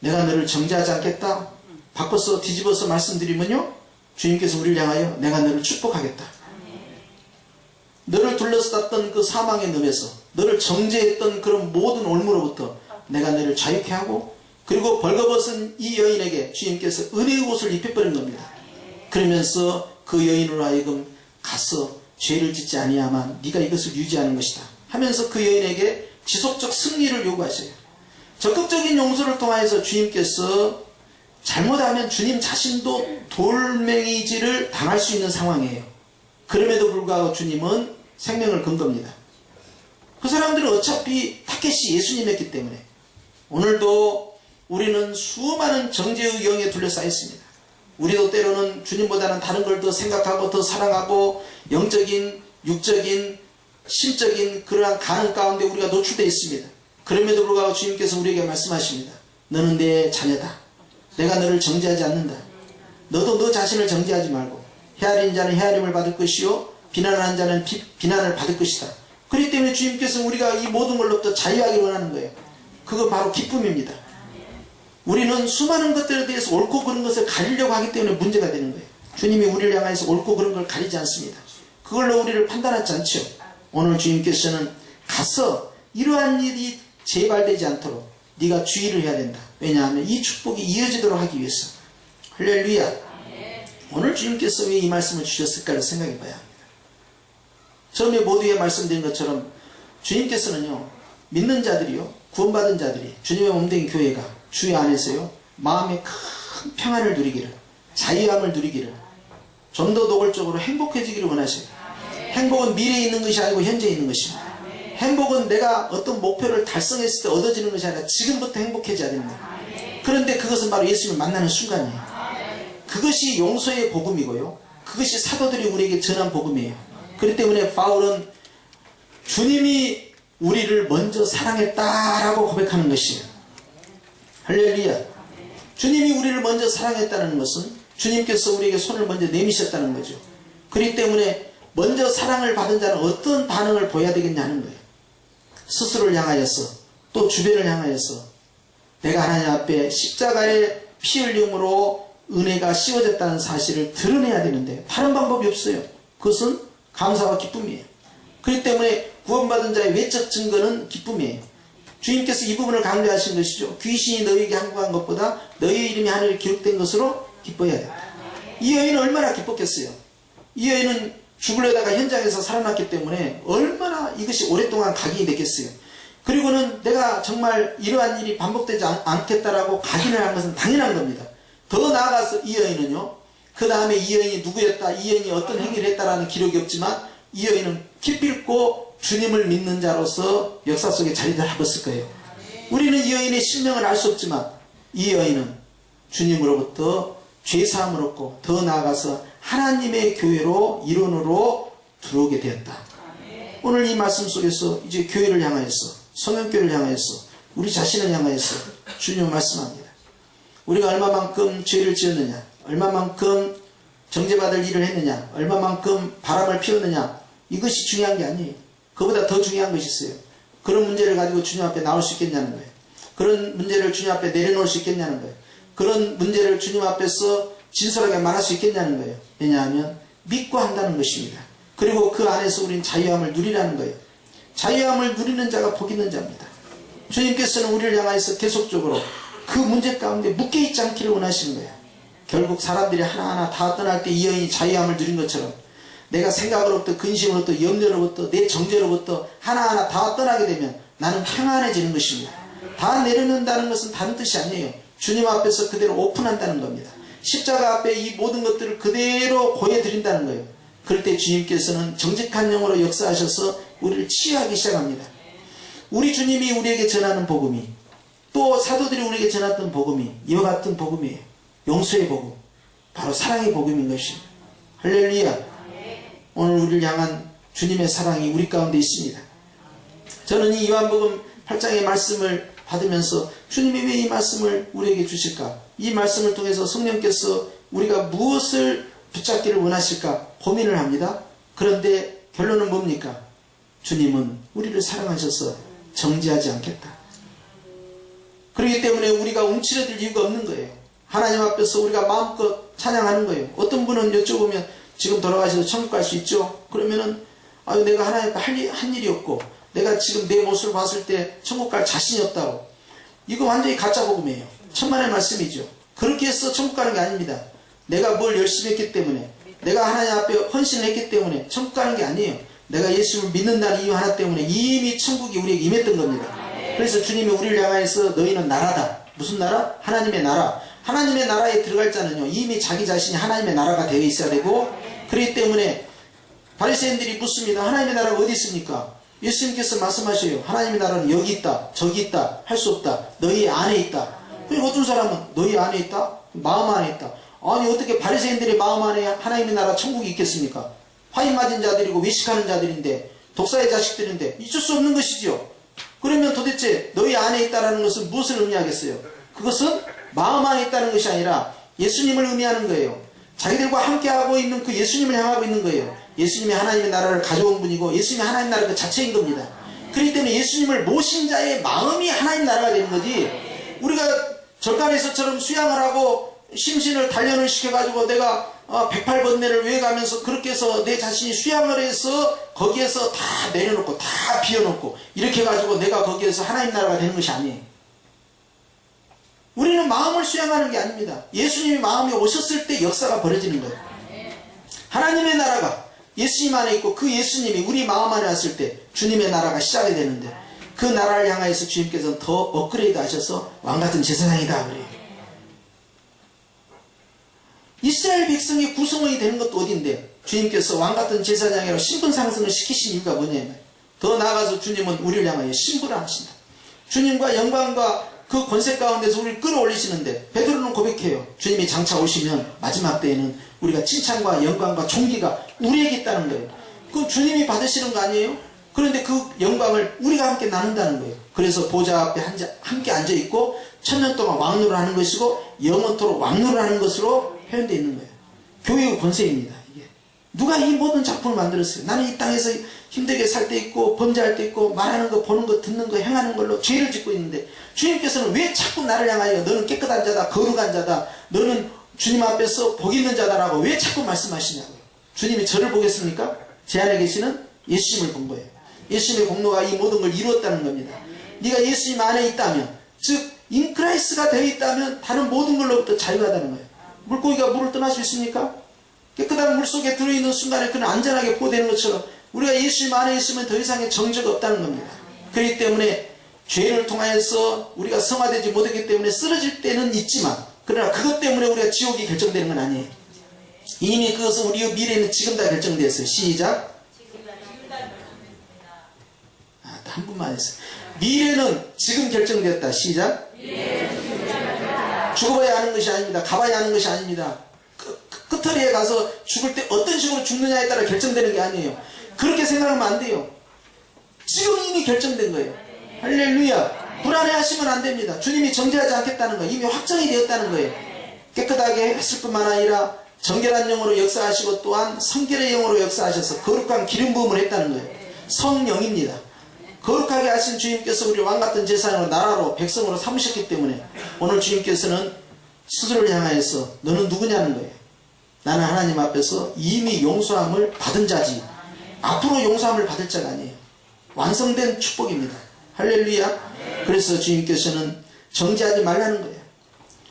내가 너를 정죄하지 않겠다. 바꿔서 뒤집어서 말씀드리면요, 주님께서 우리를 향하여 내가 너를 축복하겠다. 너를 둘러쌌던 그 사망의 늪에서 너를 정죄했던 그런 모든 올무로부터 내가 너를 자유케 하고, 그리고 벌거벗은 이 여인에게 주님께서 은혜의 옷을 입혀버린 겁니다. 그러면서 그 여인으로 하여금 가서 죄를 짓지 아니하면 네가 이것을 유지하는 것이다 하면서 그 여인에게 지속적 승리를 요구하셔요. 적극적인 용서를 통해서 주님께서 잘못하면 주님 자신도 돌멩이질을 당할 수 있는 상황이에요. 그럼에도 불구하고 주님은 생명을 건 겁니다. 그 사람들은 어차피 타겟이 예수님이었기 때문에 오늘도 우리는 수많은 정죄의 영에 둘러싸여 있습니다. 우리도 때로는 주님보다는 다른 걸 더 생각하고 더 사랑하고 영적인, 육적인, 심적인 그러한 가능 가운데 우리가 노출되어 있습니다. 그럼에도 불구하고 주님께서 우리에게 말씀하십니다. 너는 내 자녀다. 내가 너를 정죄하지 않는다. 너도 너 자신을 정죄하지 말고 헤아린 자는 헤아림을 받을 것이요 비난하는 자는 비난을 받을 것이다. 그렇기 때문에 주님께서 우리가 이 모든 걸로부터 자유하기를 원하는 거예요. 그거 바로 기쁨입니다. 우리는 수많은 것들에 대해서 옳고 그른 것을 가리려고 하기 때문에 문제가 되는 거예요. 주님이 우리를 향해서 옳고 그른 걸 가리지 않습니다. 그걸로 우리를 판단하지 않죠. 오늘 주님께서는 가서 이러한 일이 재발되지 않도록 네가 주의를 해야 된다. 왜냐하면 이 축복이 이어지도록 하기 위해서. 할렐루야. 오늘 주님께서 왜 이 말씀을 주셨을까를 생각해 봐야 합니다. 처음에 모두에 말씀드린 것처럼 주님께서는요, 믿는 자들이요, 구원받은 자들이 주님의 몸된 교회가 주의 안에서요, 마음의 큰 평안을 누리기를, 자유함을 누리기를, 좀 더 노골적으로 행복해지기를 원하셔요. 행복은 미래에 있는 것이 아니고 현재에 있는 것입니다. 행복은 내가 어떤 목표를 달성했을 때 얻어지는 것이 아니라 지금부터 행복해져야 됩니다. 그런데 그것은 바로 예수님을 만나는 순간이에요. 그것이 용서의 복음이고요. 그것이 사도들이 우리에게 전한 복음이에요. 그렇기 때문에 바울은 주님이 우리를 먼저 사랑했다라고 고백하는 것이에요. 할렐루야. 주님이 우리를 먼저 사랑했다는 것은 주님께서 우리에게 손을 먼저 내미셨다는 거죠. 그렇기 때문에 먼저 사랑을 받은 자는 어떤 반응을 보여야 되겠냐는 거예요. 스스로를 향하여서 또 주변을 향하여서 내가 하나님 앞에 십자가의 피 흘림으로 은혜가 씌워졌다는 사실을 드러내야 되는데 다른 방법이 없어요. 그것은 감사와 기쁨이에요. 그렇기 때문에 구원받은 자의 외적 증거는 기쁨이에요. 주님께서 이 부분을 강조하신 것이죠. 귀신이 너희에게 항복한 것보다 너희 이름이 하늘에 기록된 것으로 기뻐해야 된다. 이 여인은 얼마나 기뻤겠어요. 이 여인은 죽으려다가 현장에서 살아났기 때문에 얼마나 이것이 오랫동안 각인이 됐겠어요. 그리고는 내가 정말 이러한 일이 반복되지 않겠다라고 각인을 한 것은 당연한 겁니다. 더 나아가서 이 여인은요, 그 다음에 이 여인이 누구였다, 이 여인이 어떤 행위를 했다라는 기록이 없지만 이 여인은 기필코 주님을 믿는 자로서 역사 속에 자리 잡았을 거예요. 우리는 이 여인의 실명을 알 수 없지만 이 여인은 주님으로부터 죄사함을 얻고 더 나아가서 하나님의 교회로 일원으로 들어오게 되었다. 오늘 이 말씀 속에서 이제 교회를 향하여서, 성령교회를 향하여서, 우리 자신을 향하여서 주님은 말씀합니다. 우리가 얼마만큼 죄를 지었느냐, 얼마만큼 정죄받을 일을 했느냐, 얼마만큼 바람을 피웠느냐, 이것이 중요한 게 아니에요. 그보다 더 중요한 것이 있어요. 그런 문제를 가지고 주님 앞에 나올 수 있겠냐는 거예요. 그런 문제를 주님 앞에 내려놓을 수 있겠냐는 거예요. 그런 문제를 주님 앞에서 진솔하게 말할 수 있겠냐는 거예요. 왜냐하면 믿고 한다는 것입니다. 그리고 그 안에서 우리는 자유함을 누리라는 거예요. 자유함을 누리는 자가 복 있는 자입니다. 주님께서는 우리를 향해서 계속적으로 그 문제 가운데 묶여있지 않기를 원하시는 거예요. 결국 사람들이 하나하나 다 떠날 때 이 여인이 자유함을 누린 것처럼 내가 생각으로부터 근심으로부터 염려로부터 내 정죄로부터 하나하나 다 떠나게 되면 나는 평안해지는 것입니다. 다 내려놓는다는 것은 다른 뜻이 아니에요. 주님 앞에서 그대로 오픈한다는 겁니다. 십자가 앞에 이 모든 것들을 그대로 보여드린다는 거예요. 그럴 때 주님께서는 정직한 영으로 역사하셔서 우리를 치유하기 시작합니다. 우리 주님이 우리에게 전하는 복음이, 또 사도들이 우리에게 전했던 복음이 이와 같은 복음이에요. 용서의 복음, 바로 사랑의 복음인 것입니다. 할렐루야. 오늘 우리를 향한 주님의 사랑이 우리 가운데 있습니다. 저는 이 요한복음 8장의 말씀을 받으면서 주님이 왜 이 말씀을 우리에게 주실까? 이 말씀을 통해서 성령께서 우리가 무엇을 붙잡기를 원하실까 고민을 합니다. 그런데 결론은 뭡니까? 주님은 우리를 사랑하셔서 정죄하지 않겠다. 그렇기 때문에 우리가 움츠러들 이유가 없는 거예요. 하나님 앞에서 우리가 마음껏 찬양하는 거예요. 어떤 분은 여쭤보면 지금 돌아가셔서 천국 갈 수 있죠? 그러면은 아유 내가 하나님 앞에 한 일이 없고 내가 지금 내 모습을 봤을 때 천국 갈 자신이 없다고. 이거 완전히 가짜 복음이에요. 천만의 말씀이죠. 그렇게 해서 천국 가는 게 아닙니다. 내가 뭘 열심히 했기 때문에 내가 하나님 앞에 헌신을 했기 때문에 천국 가는 게 아니에요. 내가 예수를 믿는다는 이유 하나 때문에 이미 천국이 우리에게 임했던 겁니다. 그래서 주님이 우리를 향해서 너희는 나라다. 무슨 나라? 하나님의 나라. 하나님의 나라에 들어갈 자는요, 이미 자기 자신이 하나님의 나라가 되어 있어야 되고, 그렇기 때문에 바리새인들이 묻습니다. 하나님의 나라가 어디 있습니까? 예수님께서 말씀하셔요. 하나님의 나라는 여기 있다, 저기 있다, 할 수 없다. 너희 안에 있다. 그리고 어떤 사람은 너희 안에 있다? 마음 안에 있다. 아니 어떻게 바리새인들의 마음 안에 하나님의 나라 천국이 있겠습니까? 화인 맞은 자들이고 외식하는 자들인데, 독사의 자식들인데 있을 수 없는 것이지요. 그러면 도대체 너희 안에 있다는 것은 무엇을 의미하겠어요? 그것은 마음 안에 있다는 것이 아니라 예수님을 의미하는 거예요. 자기들과 함께하고 있는 그 예수님을 향하고 있는 거예요. 예수님이 하나님의 나라를 가져온 분이고 예수님이 하나님의 나라 그 자체인 겁니다. 그렇기 때문에 예수님을 모신 자의 마음이 하나님 나라가 되는 거지, 우리가 절간에서처럼 수양을 하고 심신을 단련을 시켜가지고 내가 108번뇌를 외워가면서 그렇게 해서 내 자신이 수양을 해서 거기에서 다 내려놓고 다 비워놓고 이렇게 해가지고 내가 거기에서 하나님 나라가 되는 것이 아니에요. 우리는 마음을 수양하는 게 아닙니다. 예수님이 마음에 오셨을 때 역사가 벌어지는 거예요. 하나님의 나라가 예수님 안에 있고 그 예수님이 우리 마음 안에 왔을 때 주님의 나라가 시작이 되는데, 그 나라를 향하여서 주님께서는 더 업그레이드 하셔서 왕같은 제사장이다 그래요. 이스라엘 백성의 구성원이 되는 것도 어딘데 주님께서 왕같은 제사장이라고 신분 상승을 시키신 이유가 뭐냐면, 더 나아가서 주님은 우리를 향하여 신부를 하신다. 주님과 영광과 그 권세 가운데서 우리를 끌어올리시는데, 베드로는 고백해요. 주님이 장차 오시면 마지막 때에는 우리가 칭찬과 영광과 존귀가 우리에게 있다는 거예요. 그 주님이 받으시는 거 아니에요? 그런데 그 영광을 우리가 함께 나눈다는 거예요. 그래서 보좌 앞에 함께 앉아있고 천년 동안 왕노를 하는 것이고 영원토록 왕노를 하는 것으로 표현되어 있는 거예요. 교회의 권세입니다. 이게 누가 이 모든 작품을 만들었어요? 나는 이 땅에서 힘들게 살 때 있고 범죄할 때 있고 말하는 거 보는 거 듣는 거 행하는 걸로 죄를 짓고 있는데, 주님께서는 왜 자꾸 나를 향하여 너는 깨끗한 자다, 거룩한 자다, 너는 주님 앞에서 복 있는 자다라고 왜 자꾸 말씀하시냐고요. 주님이 저를 보겠습니까? 제 안에 계시는 예수님을 본 거예요. 예수님의 공로가 이 모든 걸 이루었다는 겁니다. 네가 예수님 안에 있다면, 즉 인크라이스가 되어 있다면 다른 모든 걸로부터 자유하다는 거예요. 물고기가 물을 떠날 수 있습니까? 깨끗한 물 속에 들어있는 순간에 그는 안전하게 보호되는 것처럼 우리가 예수님 안에 있으면 더 이상의 정죄가 없다는 겁니다. 그렇기 때문에 죄를 통하여서 우리가 성화되지 못했기 때문에 쓰러질 때는 있지만, 그러나 그것 때문에 우리가 지옥이 결정되는 건 아니에요. 이미 그것은 우리의 미래는 지금 다 결정되었어요. 시작. 한 분만 했어요. 미래는 지금 결정되었다. 시작. 죽어봐야 하는 것이 아닙니다. 가봐야 하는 것이 아닙니다. 끝터리에 가서 죽을 때 어떤 식으로 죽느냐에 따라 결정되는 게 아니에요. 그렇게 생각하면 안 돼요. 지금 이미 결정된 거예요. 할렐루야. 불안해하시면 안 됩니다. 주님이 정죄하지 않겠다는 거예요. 이미 확정이 되었다는 거예요. 깨끗하게 했을 뿐만 아니라 정결한 영으로 역사하시고 또한 성결의 영으로 역사하셔서 거룩한 기름 부음을 했다는 거예요. 성령입니다. 거룩하게 하신 주님께서 우리 왕같은 제사장으로 나라로 백성으로 삼으셨기 때문에 오늘 주님께서는 스스로를 향하여서 너는 누구냐는 거예요. 나는 하나님 앞에서 이미 용서함을 받은 자지 앞으로 용서함을 받을 자가 아니에요. 완성된 축복입니다. 할렐루야. 그래서 주님께서는 정죄하지 말라는 거예요.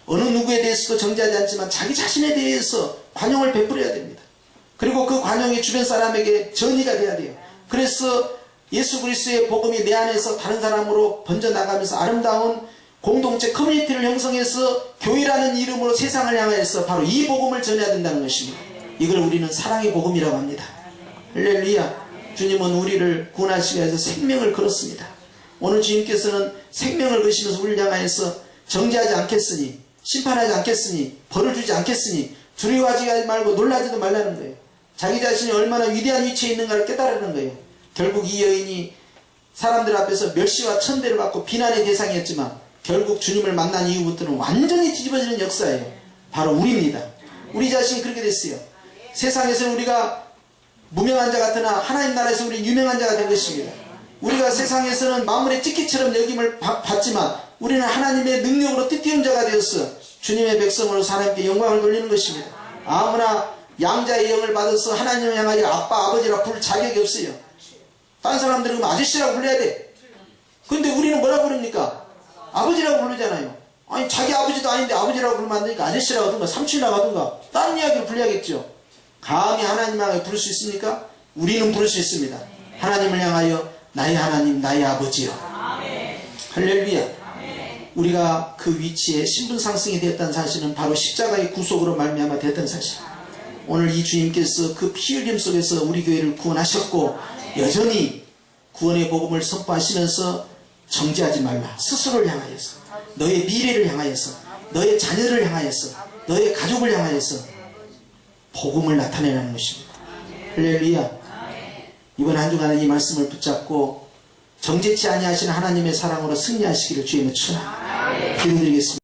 어느 누구에 대해서도 정죄하지 않지만 자기 자신에 대해서 관용을 베풀어야 됩니다. 그리고 그 관용이 주변 사람에게 전이가 돼야 돼요. 그래서 예수 그리스도의 복음이 내 안에서 다른 사람으로 번져나가면서 아름다운 공동체 커뮤니티를 형성해서 교회라는 이름으로 세상을 향해서 바로 이 복음을 전해야 된다는 것입니다. 이걸 우리는 사랑의 복음이라고 합니다. 할렐루야. 주님은 우리를 구원하시기 위해서 생명을 걸었습니다. 오늘 주님께서는 생명을 거시면서 우리를 향하여서 정죄하지 않겠으니, 심판하지 않겠으니, 벌을 주지 않겠으니 두려워하지 말고 놀라지도 말라는 거예요. 자기 자신이 얼마나 위대한 위치에 있는가를 깨달으는 거예요. 결국 이 여인이 사람들 앞에서 멸시와 천대를 받고 비난의 대상이었지만 결국 주님을 만난 이후부터는 완전히 뒤집어지는 역사예요. 바로 우리입니다. 우리 자신이 그렇게 됐어요. 세상에서는 우리가 무명한 자 같으나 하나님 나라에서 우리 유명한 자가 된 것입니다. 우리가 세상에서는 마물의 찌끼처럼 여김을 받지만 우리는 하나님의 능력으로 띠띠운 자가 되었어 주님의 백성으로 하나님께 영광을 돌리는 것입니다. 아무나 양자의 영을 받아서 하나님을 향하여 아빠 아버지라 부를 자격이 없어요. 다른 사람들은 그럼 아저씨라고 불러야 돼. 그런데 우리는 뭐라고 부릅니까? 아버지라고 부르잖아요. 아니 자기 아버지도 아닌데 아버지라고 부르면 안 되니까 아저씨라고 하든가 삼촌이라고 하든가 다른 이야기를 불러야겠죠. 감히 하나님 향하여 부를 수 있습니까? 우리는 부를 수 있습니다. 하나님을 향하여 나의 하나님, 나의 아버지여. 할렐루야. 우리가 그 위치에 신분 상승이 되었다는 사실은 바로 십자가의 구속으로 말미암아 되었다는 사실. 오늘 이 주님께서 그 피 흘림 속에서 우리 교회를 구원하셨고 여전히 구원의 복음을 선포하시면서 정지하지 말라. 스스로를 향하여서, 너의 미래를 향하여서, 너의 자녀를 향하여서, 너의 가족을 향하여서 복음을 나타내라는 것입니다. 할렐루야. 이번 한 주간은 이 말씀을 붙잡고 정죄치 아니하시는 하나님의 사랑으로 승리하시기를 주님의 축원합니다. 기도드리겠습니다.